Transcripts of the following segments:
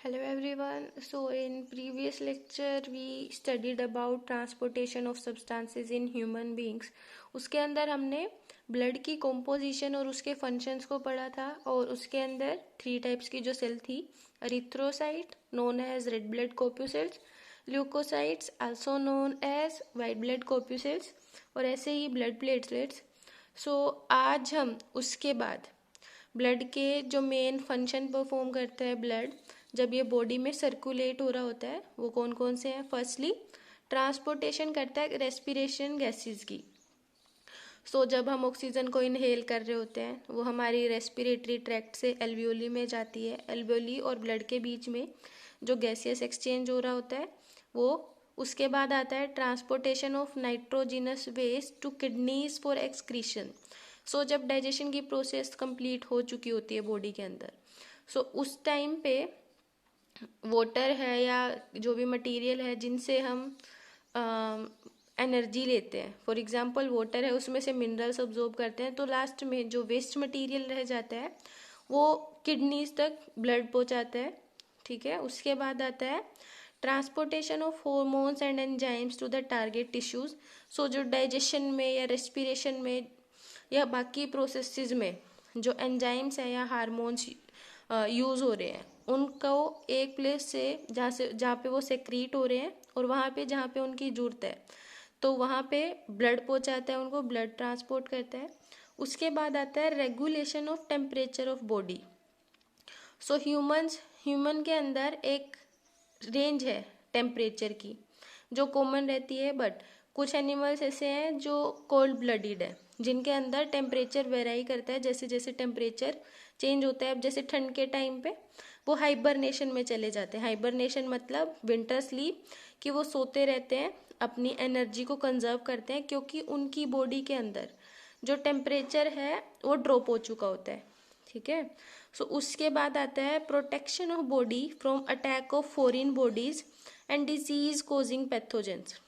Hello everyone. So in previous lecture we studied about transportation of substances in human beings. उसके अंदर हमने blood की composition और उसके फंक्शंस को पढ़ा था और उसके अंदर 3 टाइप्स की जो सेल थी, erythrocyte known as red blood corpuscles, leucocytes also known as white blood corpuscles और ऐसे ही ब्लड प्लेटलेट्स. सो आज हम उसके बाद ब्लड के जो मेन फंक्शन परफॉर्म करता है ब्लड जब ये बॉडी में सर्कुलेट हो रहा होता है वो कौन कौन से हैं. फर्स्टली ट्रांसपोर्टेशन करता है रेस्पिरेशन गैसेस की. जब हम ऑक्सीजन को इनहेल कर रहे होते हैं वो हमारी रेस्पिरेटरी ट्रैक्ट से एल्वियोली में जाती है. एल्वियोली और ब्लड के बीच में जो गैसियस एक्सचेंज हो रहा होता है वो. उसके बाद आता है transportation of nitrogenous waste to kidneys for excretion. जब डाइजेशन की प्रोसेस कंप्लीट हो चुकी होती है बॉडी के अंदर, उस टाइम पे वाटर है या जो भी मटेरियल है जिनसे हम एनर्जी लेते हैं, फॉर एग्जांपल वाटर है उसमें से मिनरल्स अब्जॉर्ब करते हैं, तो लास्ट में जो वेस्ट मटेरियल रह जाता है वो किडनीज तक ब्लड पहुंचाता है. ठीक है. उसके बाद आता है transportation of hormones and enzymes to the target tissues. जो डाइजेशन में या रेस्पिरेशन में या बाकी प्रोसेसेस में जो एंजाइम्स है या हार्मोन्स यूज हो रहे हैं उनको एक प्लेस से जहाँ पे वो सेक्रीट हो रहे हैं और वहाँ पे जहाँ पे उनकी जरूरत है तो वहाँ पे ब्लड पहुँचाता है, उनको ब्लड ट्रांसपोर्ट करता है. उसके बाद आता है regulation of temperature of body. Human के अंदर एक रेंज है टेम्परेचर की जो कॉमन रहती है, बट कुछ एनिमल्स ऐसे हैं जो कोल्ड ब्लडेड है जिनके अंदर टेम्परेचर वेराई करता है जैसे जैसे टेम्परेचर चेंज होता है. अब जैसे ठंड के टाइम पे वो हाइबरनेशन में चले जाते हैं. हाइबरनेशन मतलब विंटर स्लीप, कि वो सोते रहते हैं, अपनी एनर्जी को कंजर्व करते हैं क्योंकि उनकी बॉडी के अंदर जो टेम्परेचर है वो ड्रॉप हो चुका होता है. ठीक है. उसके बाद आता है protection of body from attack of foreign bodies and disease causing pathogens.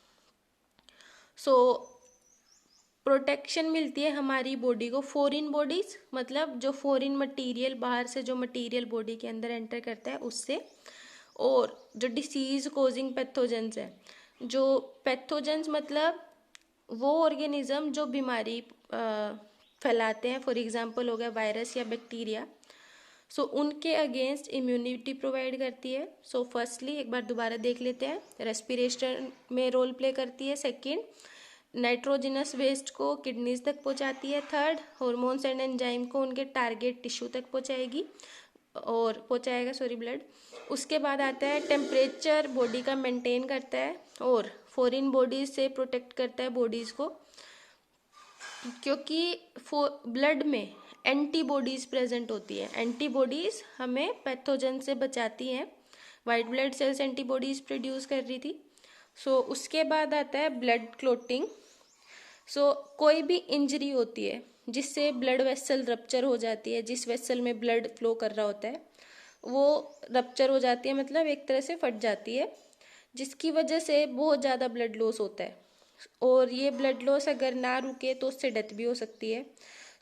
Protection मिलती है हमारी बॉडी को फॉरेन बॉडीज मतलब जो फॉरेन मटेरियल बाहर से जो मटेरियल बॉडी के अंदर एंटर करता है उससे, और जो डिसीज कॉजिंग पैथोजेंस है. जो पैथोजेंस मतलब वो ऑर्गेनिज्म जो बीमारी फैलाते हैं, फॉर एग्जांपल हो गया वायरस या बैक्टीरिया. उनके अगेंस्ट इम्यूनिटी प्रोवाइड करती है. फर्स्टली एक बार दोबारा देख लेते हैं. रेस्पिरेशन में रोल प्ले करती है. सेकेंड, नाइट्रोजिनस वेस्ट को किडनीज तक पहुंचाती है. थर्ड, हॉर्मोन्स एंड एंजाइम को उनके टारगेट टिश्यू तक पहुंचाएगा ब्लड. उसके बाद आता है टेम्परेचर बॉडी का मेंटेन करता है और फॉरेन बॉडीज से प्रोटेक्ट करता है बॉडीज को, क्योंकि ब्लड में एंटीबॉडीज प्रेजेंट होती है. एंटीबॉडीज हमें पैथोजन से बचाती हैं. White blood cells antibodies produce कर रही थी. उसके बाद आता है ब्लड क्लोटिंग. कोई भी इंजरी होती है जिससे ब्लड वेसल रप्चर हो जाती है, जिस वेसल में ब्लड फ्लो कर रहा होता है वो रप्चर हो जाती है, मतलब एक तरह से फट जाती है, जिसकी वजह से बहुत ज़्यादा ब्लड लॉस होता है. और ये ब्लड लॉस अगर ना रुके तो उससे डेथ भी हो सकती है.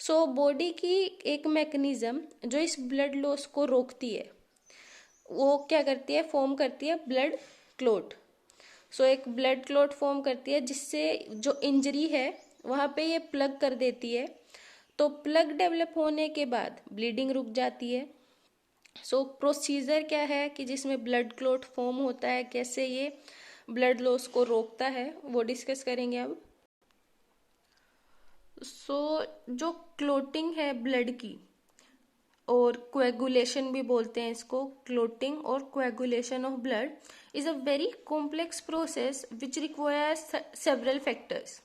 बॉडी की एक मैकेनिज्म जो इस ब्लड लॉस को रोकती है वो क्या करती है, फॉर्म करती है ब्लड क्लॉट. एक ब्लड क्लॉट फॉर्म करती है जिससे जो इंजरी है वहाँ पे ये प्लग कर देती है. तो प्लग डेवलप होने के बाद ब्लीडिंग रुक जाती है. प्रोसीजर क्या है कि जिसमें ब्लड क्लॉट फॉर्म होता है, कैसे ये ब्लड लॉस को रोकता है वो डिस्कस करेंगे अब. जो क्लोटिंग है ब्लड की, और कोएगुलेशन भी बोलते हैं इसको, क्लोटिंग और coagulation of blood is a very complex process which requires several factors.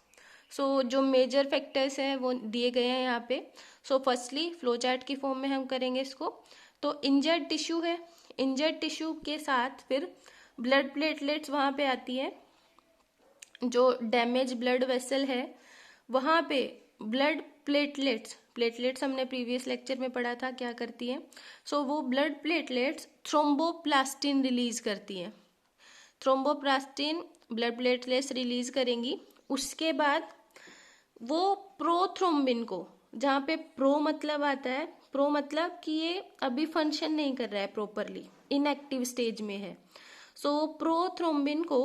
जो मेजर फैक्टर्स हैं वो दिए गए हैं यहाँ पे. फर्स्टली फ्लो चार्ट की फॉर्म में हम करेंगे इसको. तो इंजर्ड टिश्यू है, इंजर्ड टिश्यू के साथ फिर ब्लड प्लेटलेट्स वहाँ पे आती है. जो डैमेज ब्लड वेसल है वहाँ पे ब्लड प्लेटलेट्स हमने प्रीवियस लेक्चर में पढ़ा था क्या करती हैं. वो ब्लड प्लेटलेट्स थ्रोम्बोप्लास्टिन रिलीज करती हैं. थ्रोम्बोप्लास्टिन ब्लड प्लेटलेट्स रिलीज करेंगी. उसके बाद वो प्रोथ्रोम्बिन को, जहाँ पे प्रो मतलब आता है प्रो मतलब कि ये अभी फंक्शन नहीं कर रहा है प्रॉपरली, इनएक्टिव स्टेज में है। सो प्रोथ्रोम्बिन को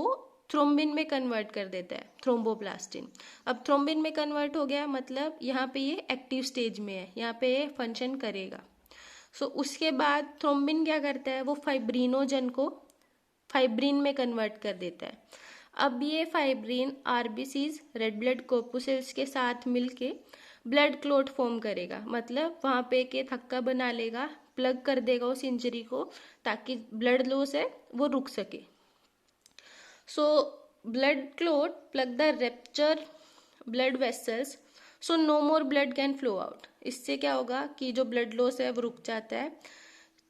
थ्रोम्बिन में कन्वर्ट कर देता है थ्रोम्बोप्लास्टिन। अब थ्रोम्बिन में कन्वर्ट हो गया मतलब यहाँ पे ये एक्टिव स्टेज में है, यहाँ पे ये फंक्शन करेगा। सो उसके बाद थ्रोम्बिन क्या करता है, वो फाइब्रिनोजन को फाइब्रिन में कन्वर्ट कर देता है। अब ये फाइब्रिन आरबीसीज रेड ब्लड कॉर्पुसेल्स के साथ मिलके ब्लड क्लोट फॉर्म करेगा, मतलब वहाँ पे एक थक्का बना लेगा, प्लग कर देगा उस इंजरी को ताकि ब्लड लॉस है वो रुक सके। So blood clot plug the rupture blood vessels, so no more blood can flow out. इससे क्या होगा कि जो ब्लड लॉस है वो रुक जाता है।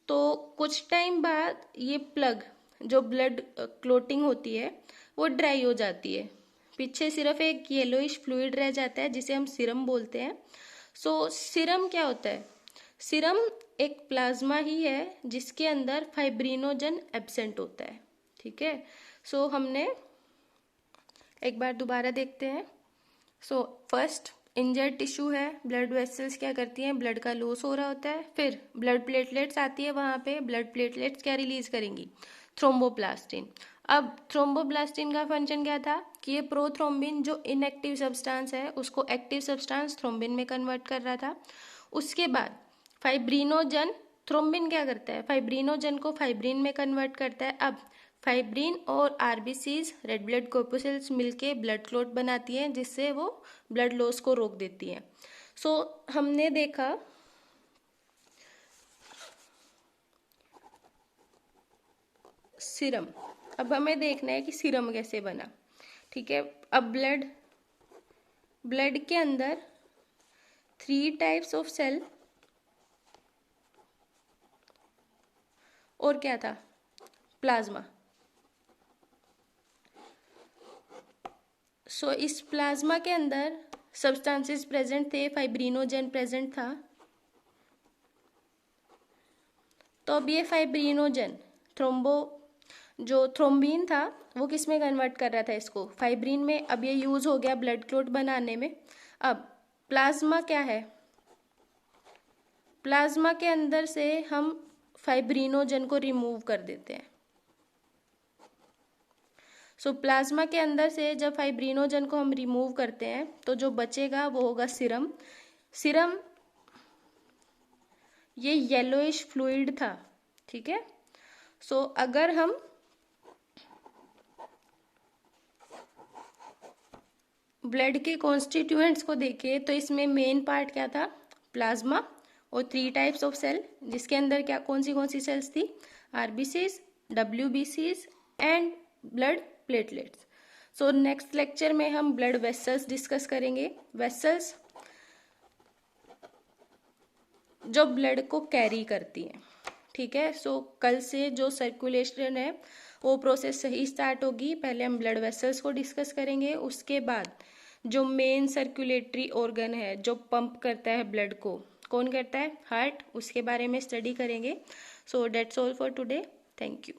तो कुछ टाइम बाद ये प्लग जो ब्लड क्लोटिंग होती है वो ड्राई हो जाती है, पीछे सिर्फ एक येलोइश फ्लूइड रह जाता है जिसे हम सीरम बोलते हैं। सो सीरम क्या होता है, सीरम एक प्लाज्मा ही है जिसके अंदर फाइब्रिनोजन एब्सेंट होता है। ठीक है, सो हमने एक बार दोबारा देखते हैं। सो फर्स्ट इंजर्ड टिश्यू है, ब्लड वेसल्स क्या करती हैं, ब्लड का लॉस हो रहा होता है, फिर ब्लड प्लेटलेट्स आती है, वहां पे ब्लड प्लेटलेट्स क्या रिलीज करेंगी, थ्रोम्बोप्लास्टिन। अब थ्रोम्बोप्लास्टिन का फंक्शन क्या था कि ये प्रोथ्रोम्बिन जो इनएक्टिव सब्सटेंस है उसको एक्टिव सब्सटेंस थ्रोम्बिन में कन्वर्ट कर रहा था। उसके बाद फाइब्रिनोजन, थ्रोम्बिन क्या करता है, फाइब्रिनोजन को फाइब्रिन में कन्वर्ट करता है। अब फाइब्रिन और आरबीसीज रेड ब्लड कॉर्पुसेल्स मिलके ब्लड क्लॉट बनाती हैं जिससे वो ब्लड लॉस को रोक देती हैं। सो हमने देखा सीरम, अब हमें देखना है कि सीरम कैसे बना। ठीक है, अब ब्लड के अंदर 3 टाइप्स ऑफ सेल और क्या था, प्लाज्मा। सो इस प्लाज्मा के अंदर सब्सटेंसेस प्रेजेंट थे, फाइब्रिनोजन प्रेजेंट था। तो अब ये फाइब्रिनोजन जो थ्रोम्बिन था वो किस में कन्वर्ट कर रहा था, इसको फाइब्रिन में। अब ये यूज हो गया ब्लड क्लॉट बनाने में। अब प्लाज्मा क्या है, प्लाज्मा के अंदर से हम फाइब्रिनोजन को रिमूव कर देते हैं। सो प्लाज्मा के अंदर से जब फाइब्रिनोजन को हम रिमूव करते हैं तो जो बचेगा वो होगा सीरम। सीरम ये येलोइश फ्लूइड था। ठीक है, सो अगर हम ब्लड के कॉन्स्टिट्यूएंट्स को देखें तो इसमें मेन पार्ट क्या था, प्लाज्मा और 3 टाइप्स ऑफ सेल, जिसके अंदर क्या कौन सी सेल्स थी, आरबीसीज, डब्ल्यूबीसीज and blood platelets. So next lecture में हम ब्लड वेसल्स डिस्कस करेंगे। वेसल्स जो ब्लड को कैरी करती हैं। ठीक है, सो कल से जो सर्कुलेशन है वो प्रोसेस सही स्टार्ट होगी। पहले हम ब्लड वेसल्स को डिस्कस करेंगे, उसके बाद जो मेन सर्कुलेटरी ऑर्गन है जो पंप करता है ब्लड को, कौन करता है, हार्ट, उसके बारे में स्टडी करेंगे। So that's all for today, thank you.